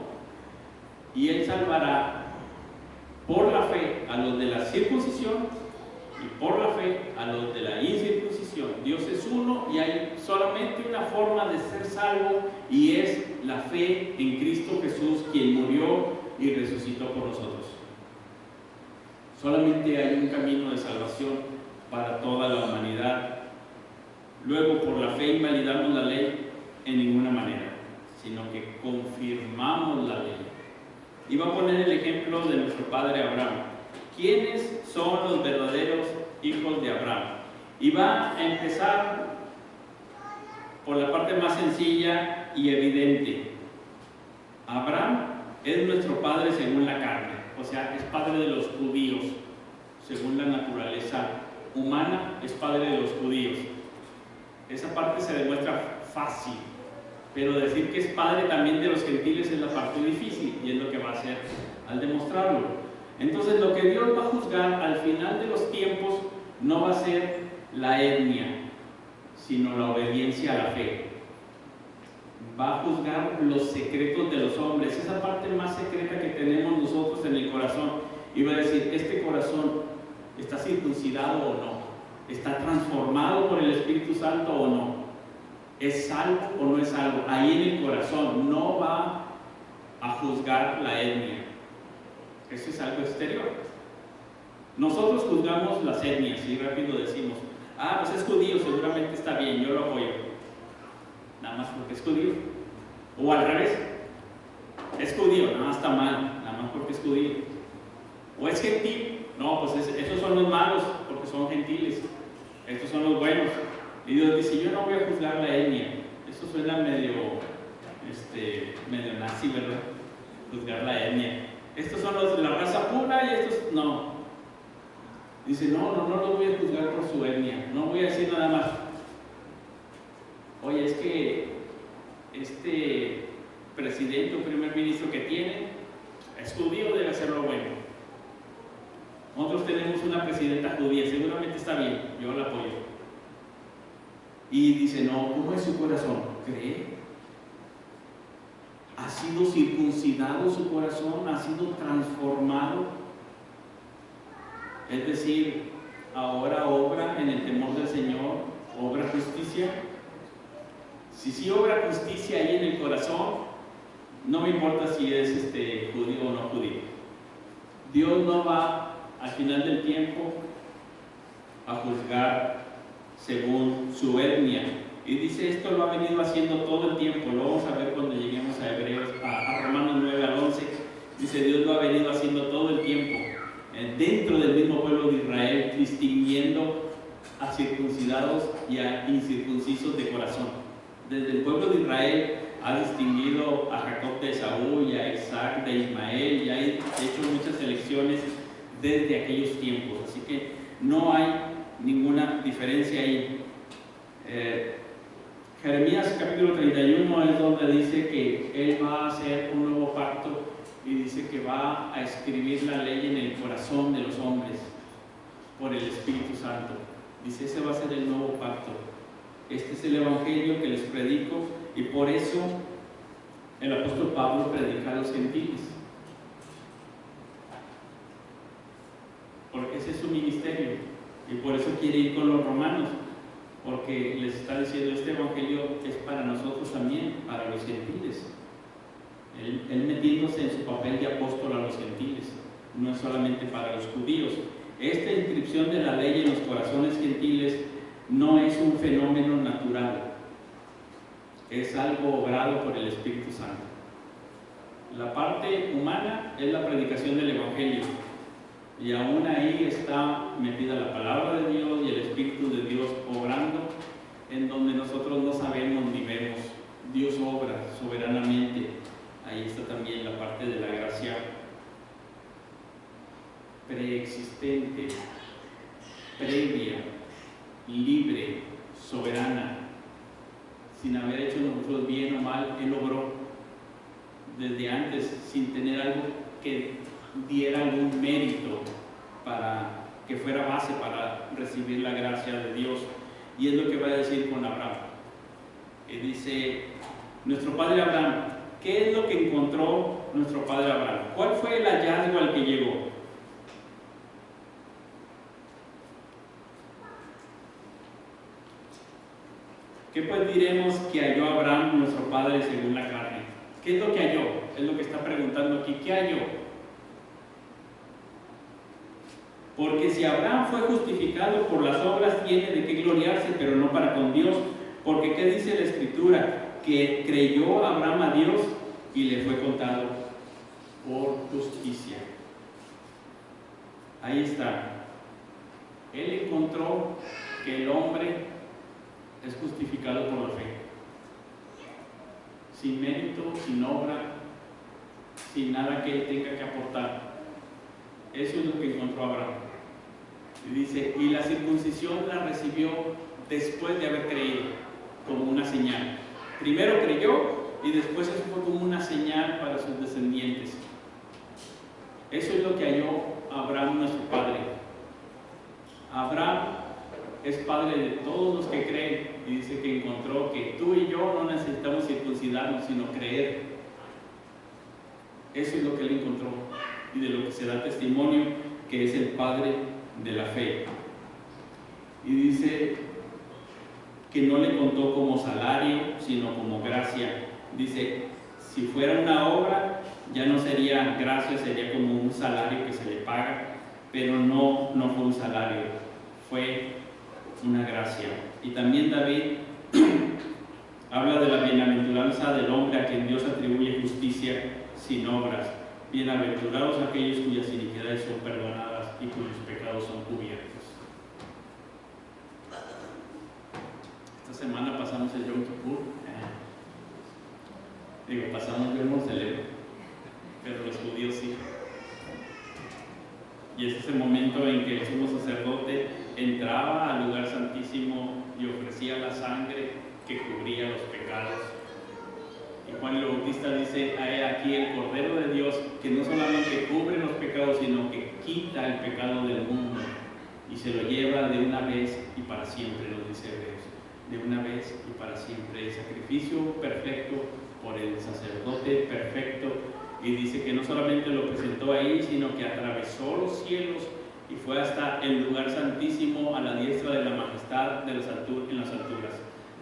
Y Él salvará por la fe a los de la circuncisión y por la fe a los de la incircuncisión. Dios es uno y hay solamente una forma de ser salvo, y es la fe en Cristo Jesús, quien murió y resucitó por nosotros. Solamente hay un camino de salvación para toda la humanidad. Luego, por la fe invalidamos la ley en ninguna manera, sino que confirmamos la ley. Y va a poner el ejemplo de nuestro padre Abraham. ¿Quiénes son los verdaderos hijos de Abraham? Y va a empezar por la parte más sencilla y evidente. Abraham es nuestro padre según la carne, o sea, es padre de los judíos. Según la naturaleza humana, es padre de los judíos. Esa parte se demuestra fácil, pero decir que es padre también de los gentiles es la parte difícil, y es lo que va a hacer al demostrarlo. Entonces, lo que Dios va a juzgar al final de los tiempos no va a ser la etnia, sino la obediencia a la fe. Va a juzgar los secretos de los hombres, esa parte más secreta que tenemos nosotros en el corazón, y va a decir, ¿este corazón está circuncidado o no? ¿Está transformado por el Espíritu Santo o no? ¿Es salvo o no es salvo? Ahí en el corazón. No va a juzgar la etnia. Eso es algo exterior. Nosotros juzgamos las etnias y rápido decimos, pues es judío, seguramente está bien, yo lo apoyo. Nada más porque es judío. O al revés, es judío, nada más está mal, nada más porque es judío. O es gentil, no, pues esos son los malos porque son gentiles, estos son los buenos. Y Dios dice, yo no voy a juzgar la etnia. Eso suena medio nazi, ¿verdad? Juzgar la etnia. Estos son los de la raza pura y estos no. Dice, no los voy a juzgar por su etnia. No voy a decir nada más, oye, es que este presidente o primer ministro que tiene es judío, debe hacerlo bueno. Nosotros tenemos una presidenta judía, seguramente está bien, yo la apoyo. Y dice, no, ¿cómo es su corazón? ¿Cree? ¿Ha sido circuncidado su corazón? ¿Ha sido transformado? Es decir, ahora obra en el temor del Señor, obra justicia. Si sí obra justicia ahí en el corazón, no me importa si es judío o no judío. Dios no va al final del tiempo a juzgar según su etnia. Y dice, esto lo ha venido haciendo todo el tiempo. Lo vamos a ver cuando lleguemos a Hebreos, a Romanos 9 al 11. Dice, Dios lo ha venido haciendo todo el tiempo, dentro del mismo pueblo de Israel, distinguiendo a circuncidados y a incircuncisos de corazón. Desde el pueblo de Israel ha distinguido a Jacob de Esaú y a Isaac de Ismael, y ha hecho muchas elecciones desde aquellos tiempos. Así que no hay ninguna diferencia ahí. Jeremías capítulo 31 es donde dice que Él va a hacer un nuevo pacto y dice que va a escribir la ley en el corazón de los hombres por el Espíritu Santo. Dice, ese va a ser el nuevo pacto. Este es el evangelio que les predico, y por eso el apóstol Pablo predica a los gentiles, porque ese es su ministerio, y por eso quiere ir con los romanos, porque les está diciendo, este evangelio es para nosotros también, para los gentiles. Él metiéndose en su papel de apóstol a los gentiles, no es solamente para los judíos. Esta inscripción de la ley en los corazones gentiles no es un fenómeno natural, es algo obrado por el Espíritu Santo. La parte humana es la predicación del evangelio, y aún ahí está metida la palabra de Dios y el Espíritu de Dios obrando en donde nosotros no sabemos ni vemos. Dios obra soberanamente. Ahí está también la parte de la gracia preexistente, previa, libre, soberana. Sin haber hecho nosotros bien o mal, Él obró desde antes, sin tener algo que diera algún mérito para que fuera base para recibir la gracia de Dios. Y es lo que va a decir con Abraham. Dice, nuestro padre Abraham, ¿qué es lo que encontró nuestro padre Abraham? ¿Cuál fue el hallazgo al que llegó? ¿Qué pues diremos que halló Abraham, nuestro padre, según la carne? ¿Qué es lo que halló? Es lo que está preguntando aquí. ¿Qué halló? Porque si Abraham fue justificado por las obras, tiene de qué gloriarse, pero no para con Dios. Porque ¿qué dice la Escritura? Que creyó Abraham a Dios y le fue contado por justicia. Ahí está. Él encontró que el hombre es justificado por la fe, sin mérito, sin obra, sin nada que él tenga que aportar. Eso es lo que encontró Abraham. Y dice, y la circuncisión la recibió después de haber creído, como una señal. Primero creyó y después eso fue como una señal para sus descendientes. Eso es lo que halló Abraham, nuestro padre. Abraham es padre de todos los que creen, y dice que encontró que tú y yo no necesitamos circuncidarnos, sino creer. Eso es lo que él encontró, y de lo que se da testimonio que es el padre de la fe. Y dice que no le contó como salario, sino como gracia. Dice, si fuera una obra, ya no sería gracia, sería como un salario que se le paga, pero no fue un salario, fue una gracia. Y también David habla de la bienaventuranza del hombre a quien Dios atribuye justicia sin obras. Bienaventurados aquellos cuyas iniquidades son perdonadas y cuyos pecados son cubiertos. Esta semana pasamos el Yom Kippur. Pasamos, yo no celebro, pero los judíos sí. Y es ese momento en que el sumo sacerdote entraba al lugar santísimo y ofrecía la sangre que cubría los pecados. Y Juan el Bautista dice, hay aquí el Cordero de Dios que no solamente cubre los pecados, sino que quita el pecado del mundo y se lo lleva de una vez y para siempre, nos dice Hebreos, de una vez y para siempre. El sacrificio perfecto por el sacerdote perfecto, y dice que no solamente lo presentó ahí, sino que atravesó los cielos y fue hasta el lugar santísimo a la diestra de la majestad en las alturas.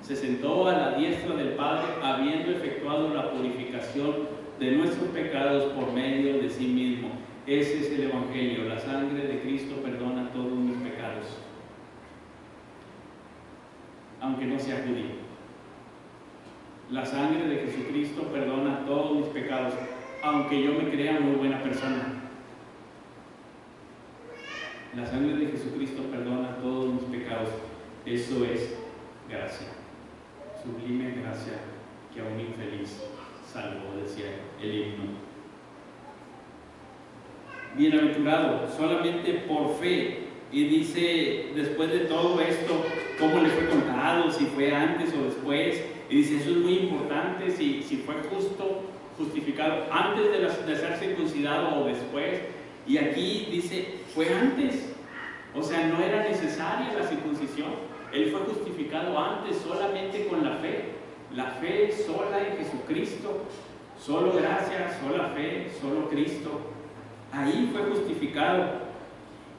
Se sentó a la diestra del Padre, habiendo efectuado la purificación de nuestros pecados por medio de sí mismo. Ese es el Evangelio. La sangre de Cristo perdona todos mis pecados, aunque no sea judío. La sangre de Jesucristo perdona todos mis pecados, aunque yo me crea muy buena persona. La sangre de Jesucristo perdona todos mis pecados. Eso es gracia, sublime gracia que a un infeliz salvó, decía el himno. Bienaventurado solamente por fe. Y dice, después de todo esto, cómo le fue contado, si fue antes o después. Y dice, eso es muy importante, si fue justificado antes de ser circuncidado o después. Y aquí dice, fue antes. O sea, no era necesaria la circuncisión. Él fue justificado antes solamente con la fe. La fe sola en Jesucristo. Solo gracia, sola fe, solo Cristo. Ahí fue justificado.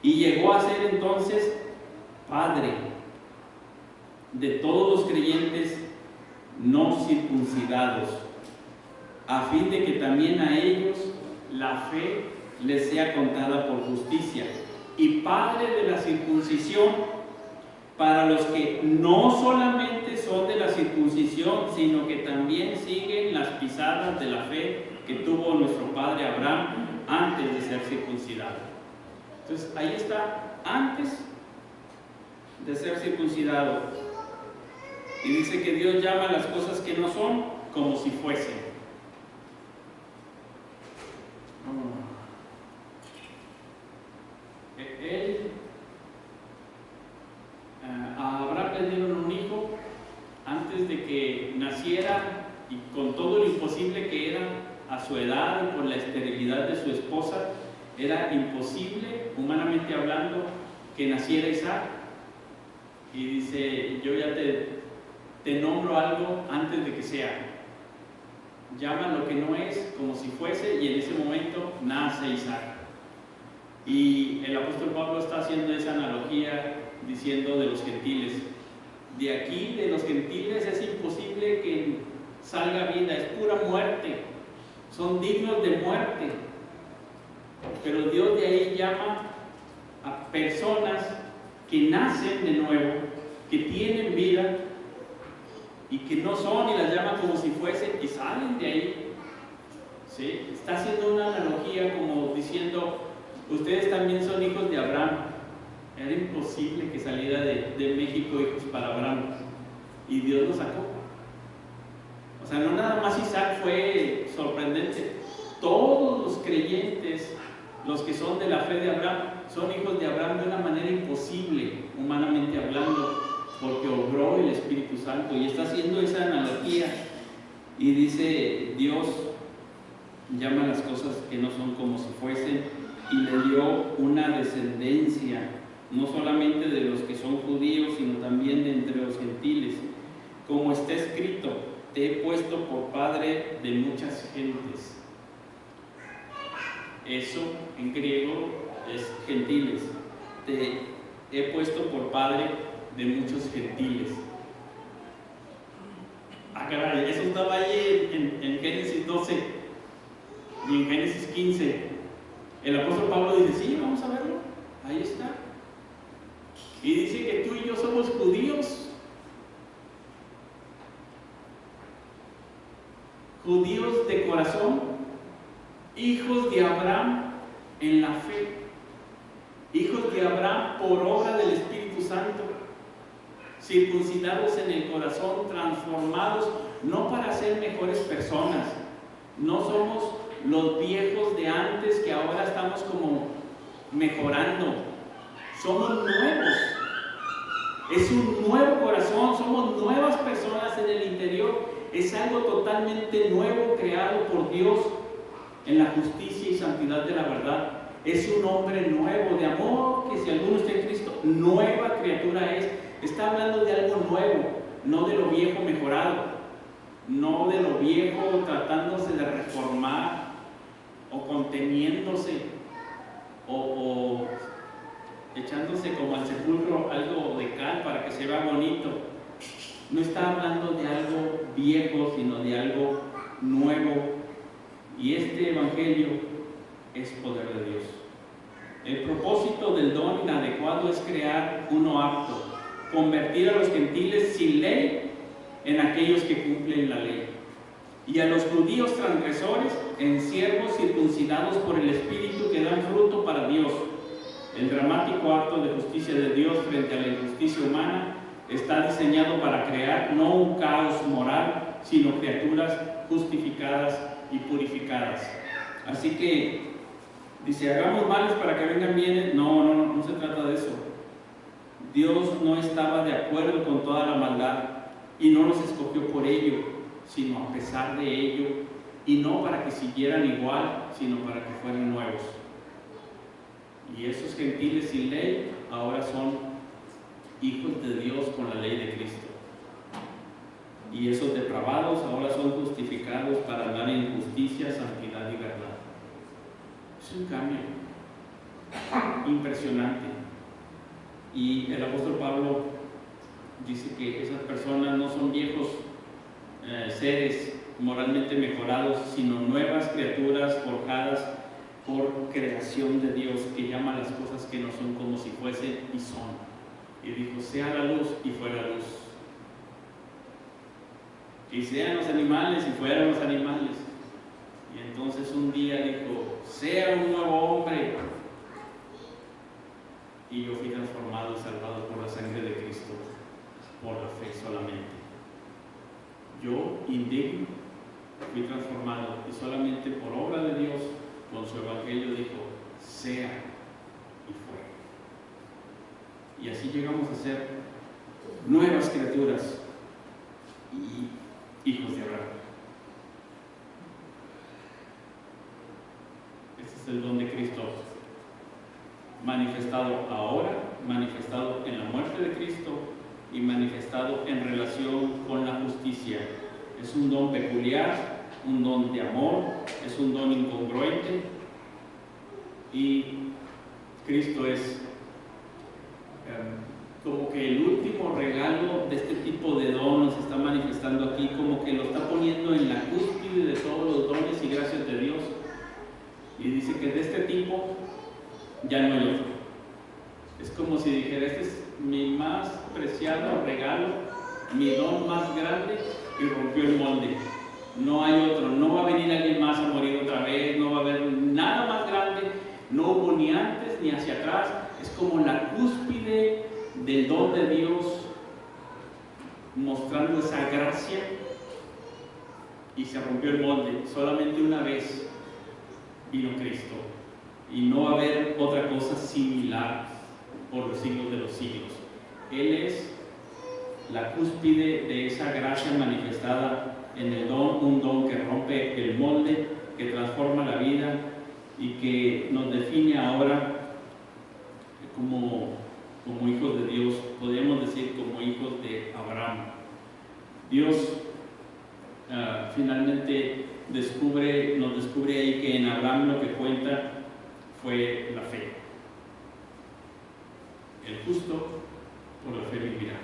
Y llegó a ser entonces Padre de todos los creyentes no circuncidados, a fin de que también a ellos la fe les sea contada por justicia. Y Padre de la circuncisión para los que no solamente son de la circuncisión, sino que también siguen las pisadas de la fe que tuvo nuestro padre Abraham antes de ser circuncidado. Entonces, ahí está, antes de ser circuncidado. Y dice que Dios llama las cosas que no son como si fuesen. A Abraham le dieron un hijo antes de que naciera, y con todo lo imposible que era a su edad y por la esterilidad de su esposa, era imposible, humanamente hablando, que naciera Isaac. Y dice, yo ya te nombro algo antes de que sea. Llama lo que no es como si fuese, y en ese momento nace Isaac. Y el apóstol Pablo está haciendo esa analogía diciendo de los gentiles. De aquí, de los gentiles, es imposible que salga vida, es pura muerte. Son dignos de muerte. Pero Dios de ahí llama a personas que nacen de nuevo, que tienen vida y que no son, y las llama como si fuesen, y salen de ahí. ¿Sí? Está haciendo una analogía como diciendo, ustedes también son hijos de Abraham. Era imposible que saliera de México hijos para Abraham, y Dios lo sacó. O sea, no nada más Isaac fue sorprendente. Todos los creyentes, los que son de la fe de Abraham, son hijos de Abraham de una manera imposible, humanamente hablando, porque obró el Espíritu Santo. Y está haciendo esa analogía y dice, Dios llama las cosas que no son como si fuesen, y le dio una descendencia, no solamente de los que son judíos, sino también de entre los gentiles. Como está escrito, te he puesto por padre de muchas gentes. Eso en griego es gentiles. Te he puesto por padre de muchos gentiles. Ah, caray, eso estaba ahí en Génesis 12 y en Génesis 15. El apóstol Pablo dice, sí, vamos a verlo, ahí está. Y dice que tú y yo somos judíos. Judíos de corazón, hijos de Abraham en la fe, hijos de Abraham por obra del Espíritu Santo, circuncidados en el corazón, transformados, no para ser mejores personas. No somos los viejos de antes que ahora estamos como mejorando. Somos nuevos. Es un nuevo corazón, somos nuevas personas en el interior. Es algo totalmente nuevo, creado por Dios en la justicia y santidad de la verdad. Es un hombre nuevo, de amor, que si alguno está en Cristo, nueva criatura es. Está hablando de algo nuevo, no de lo viejo mejorado, no de lo viejo tratándose de reformar o conteniéndose o echándose como al sepulcro algo de cal para que se vea bonito. No está hablando de algo viejo, sino de algo nuevo. Y este evangelio es poder de Dios. El propósito del don inadecuado es crear uno apto, convertir a los gentiles sin ley en aquellos que cumplen la ley, y a los judíos transgresores en siervos circuncidados por el Espíritu que dan fruto para Dios. El dramático acto de justicia de Dios frente a la injusticia humana está diseñado para crear no un caos moral, sino criaturas justificadas y purificadas. Así que dice, hagamos males para que vengan bienes. No se trata de eso. Dios no estaba de acuerdo con toda la maldad y no nos escogió por ello, sino a pesar de ello, y no para que siguieran igual, sino para que fueran nuevos. Y esos gentiles sin ley ahora son hijos de Dios con la ley de Cristo. Y esos depravados ahora son justificados para andar en justicia, santidad y verdad. Es un cambio impresionante. Y el apóstol Pablo dice que esas personas no son viejos seres moralmente mejorados, sino nuevas criaturas forjadas por creación de Dios, que llama las cosas que no son como si fuesen y son. Y dijo, sea la luz, y fue la luz. Y sean los animales, y fueron los animales. Y entonces un día dijo, sea un nuevo hombre. Y yo fui transformado y salvado por la sangre de Cristo, por la fe solamente. Yo, indigno, fui transformado, y solamente por obra de Dios, con su evangelio dijo, sea, y fue. Y así llegamos a ser nuevas criaturas y hijos de Abraham. Este es el don de Cristo, manifestado ahora, manifestado en la muerte de Cristo y manifestado en relación con la justicia. Es un don peculiar, un don de amor, es un don incongruente, y Cristo es como que el último regalo de este tipo de don. Nos está manifestando aquí, como que lo está poniendo en la cúspide de todos los dones y gracias de Dios, y dice que de este tipo ya no hay otro. Es como si dijera, este es mi más preciado regalo, mi don más grande, y rompió el molde. No hay otro, no va a venir alguien más a morir otra vez, no va a haber nada más grande, no hubo ni antes ni hacia atrás. Es como la cúspide del don de Dios, mostrando esa gracia, y se rompió el molde. Solamente una vez vino Cristo, y no va a haber otra cosa similar por los siglos de los siglos. Él es la cúspide de esa gracia manifestada en el don, un don que rompe el molde, que transforma la vida y que nos define ahora como hijos de Dios, podríamos decir como hijos de Abraham. Dios finalmente nos descubre ahí que en Abraham lo que cuenta fue la fe. El justo por la fe vivirá.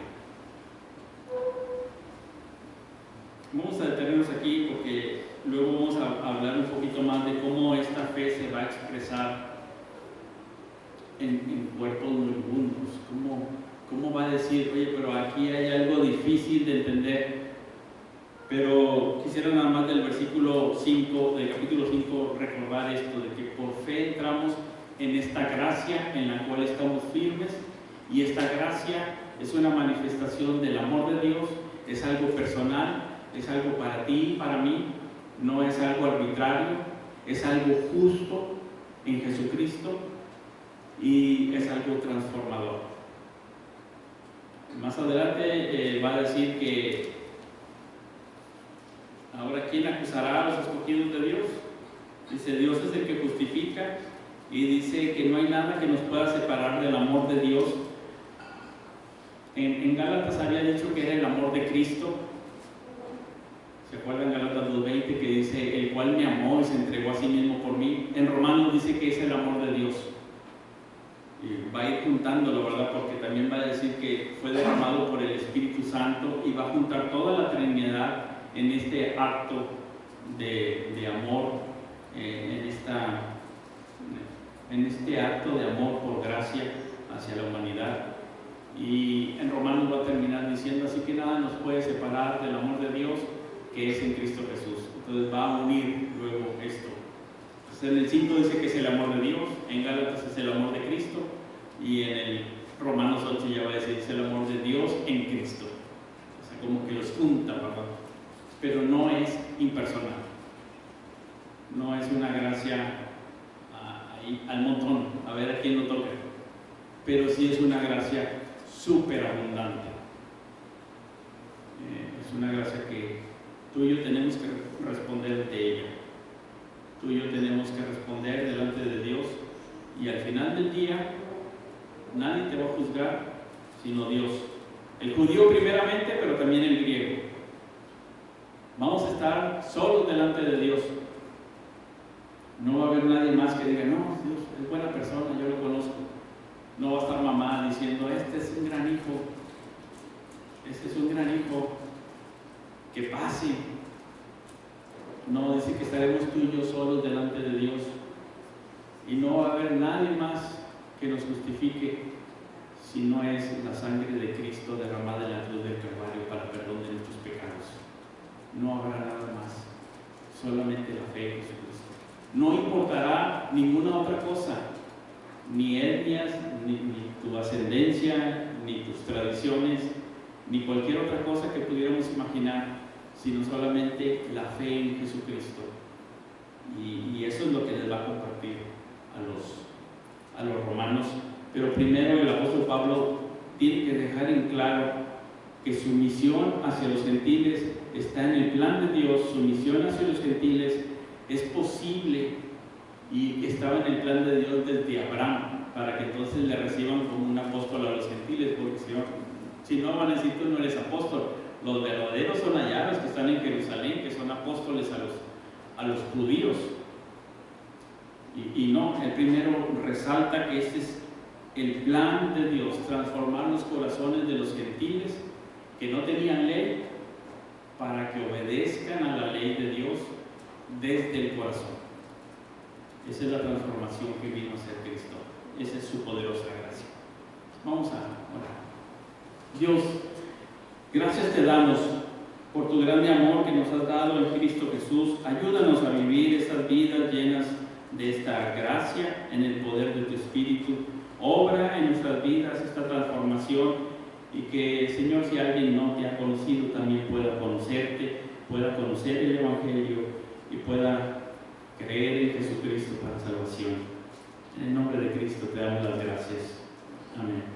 Vamos a detenernos aquí porque luego vamos a hablar un poquito más de cómo esta fe se va a expresar en cuerpos moribundos. ¿Cómo va a decir, oye, pero aquí hay algo difícil de entender? Pero quisiera nada más del versículo 5, del capítulo 5, recordar esto, de que por fe entramos en esta gracia en la cual estamos firmes, y esta gracia es una manifestación del amor de Dios, es algo personal, es algo para ti, para mí, no es algo arbitrario, es algo justo en Jesucristo y es algo transformador. Más adelante va a decir que ahora, ¿quién acusará a los escogidos de Dios? Dice, Dios es el que justifica, y dice que no hay nada que nos pueda separar del amor de Dios. En Gálatas había dicho que era el amor de Cristo. ¿Se acuerdan Gálatas 2:20 que dice, el cual me amó y se entregó a sí mismo por mí? En Romanos dice que es el amor de Dios. Y va a ir juntándolo, ¿verdad? Porque también va a decir que fue derramado por el Espíritu Santo, y va a juntar toda la Trinidad en este acto de amor, en esta en este acto de amor por gracia hacia la humanidad. Y en Romanos va a terminar diciendo: así que nada nos puede separar del amor de Dios que es en Cristo Jesús. Entonces va a unir luego esto. Entonces en el 5 dice que es el amor de Dios, en Gálatas es el amor de Cristo, y en el Romanos 8 ya va a decir es el amor de Dios en Cristo. O sea, como que los junta, ¿verdad? Pero no es impersonal, no es una gracia ahí al montón, a ver a quién lo toca, pero sí es una gracia súper abundante. Es una gracia que tú y yo tenemos que responder de ella, tú y yo tenemos que responder delante de Dios, y al final del día nadie te va a juzgar sino Dios, el judío primeramente, pero también el griego. Vamos a estar solos delante de Dios. No va a haber nadie más que diga: no, Dios es buena persona, yo lo conozco. No va a estar mamá diciendo: este es un gran hijo, este es un gran hijo, que pase. No, dice que estaremos tú y yo solos delante de Dios, y no va a haber nadie más que nos justifique si no es la sangre de Cristo derramada en la cruz del Calvario para perdón de nuestros pecados. No habrá nada más, solamente la fe en Jesucristo. No importará ninguna otra cosa, ni etnias, ni tu ascendencia, ni tus tradiciones, ni cualquier otra cosa que pudiéramos imaginar, sino solamente la fe en Jesucristo. Y eso es lo que les va a compartir a los romanos. Pero primero el apóstol Pablo tiene que dejar en claro que su misión hacia los gentiles está en el plan de Dios. Su misión hacia los gentiles es posible y estaba en el plan de Dios desde Abraham, para que entonces le reciban como un apóstol a los gentiles, porque si no van a decir: tú no eres apóstol. Los verdaderos son allá, los que están en Jerusalén, que son apóstoles a los judíos. Y no, el primero resalta que este es el plan de Dios: transformar los corazones de los gentiles que no tenían ley, para que obedezcan a la ley de Dios desde el corazón. Esa es la transformación que vino a hacer Cristo. Esa es su poderosa gracia. Vamos a orar. Dios, gracias te damos por tu grande amor que nos has dado en Cristo Jesús. Ayúdanos a vivir estas vidas llenas de esta gracia en el poder de tu Espíritu. Obra en nuestras vidas esta transformación, y que, Señor, si alguien no te ha conocido, también pueda conocerte, pueda conocer el Evangelio y pueda creer en Jesucristo para salvación. En el nombre de Cristo te damos las gracias. Amén.